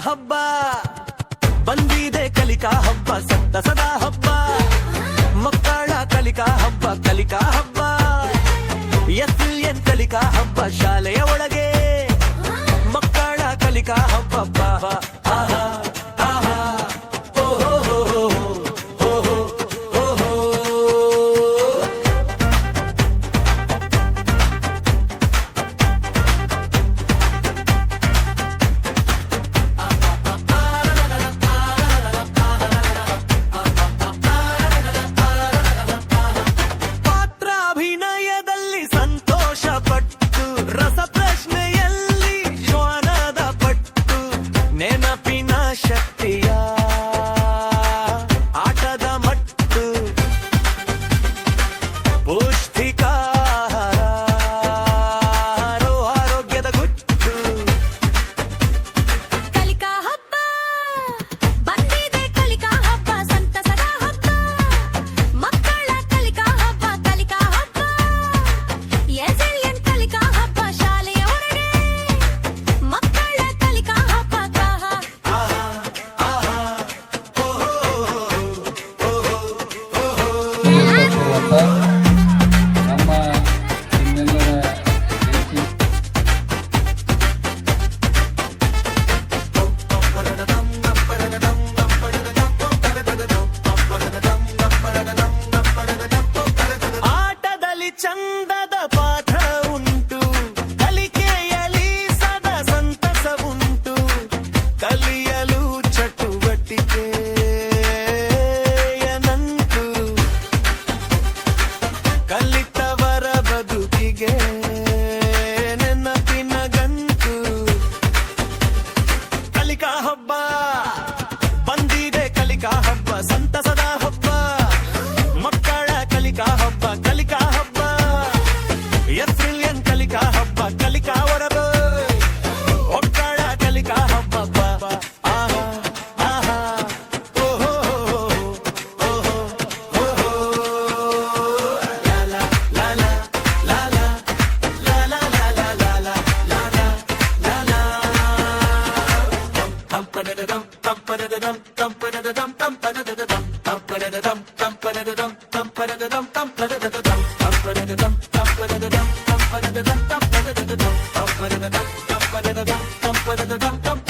ಹಬ್ಬ ಬಂದಿದೆ ಕಲಿಕಾ ಹಬ್ಬ ಸಂತಸದ ಹಬ್ಬ ಮಕ್ಕಳ ಕಲಿಕಾ ಹಬ್ಬ ಎಸ್ಎಲ್ಎನ್ ಕಲಿಕಾ ಹಬ್ಬ ಶಾಲೆಯ ಒಳಗೆ ಮಕ್ಕಳ ಕಲಿಕಾ ಹಬ್ಬ ಆಹಾ ಆಹಾ ಶಕ್ತಿಯ ಆಟದ ಮಟ್ಟು ಪೌಷ್ಟಿಕಾಹಾರ ಆರೋಗ್ಯದ ಗುಟ್ಟು ಕಲಿಕಾ ಹಬ್ಬ ಬಂದಿದೆ ಕಲಿಕಾ ಹಬ್ಬ ಸಂತಸದ ಹಬ್ಬ ಮಕ್ಕಳ ಕಲಿಕಾ ಹಬ್ಬ ಎಸ್ಎಲ್ಎನ್ ಕಲಿಕಾ ಹಬ್ಬ ಶಾಲೆಯ ಹೊರಗೆ ಮಕ್ಕಳ ಕಲಿಕಾ ಹಬ್ಬ ನಮ್ಮ ನಿಮ್ಮೆಲ್ಲರ ಆಟದಲ್ಲಿ ಚಂದದ ಪಾಠ ಉಂಟು ಕಲಿಕೆಯಲ್ಲಿ ಸದಾ ಸಂತಸ ಉಂಟು ಕಲಿಯಲು ಚಟುವಟಿಕೆ ಕಲಿತವರ ಬದುಕಿಗೆ ನೆನಪಿನ ಗಂಟು ಕಲಿಕಾ ಹಬ್ಬ ಬಂದಿದೆ ಕಲಿಕಾ ಹಬ್ಬ ಸಂತಸದ ಹಬ್ಬ ಮಕ್ಕಳ ಕಲಿಕಾ ಹಬ್ಬ ಎಸ್ಎಲ್ಎನ್ ಕಲಿಕಾ ಹಬ್ಬ ಕಲಿಕಾ ಹೊರಬ ಮಕ್ಕಳ ಕಲಿಕಾ ಹಬ್ಬ ಆಹಾ ಆಹಾ Dum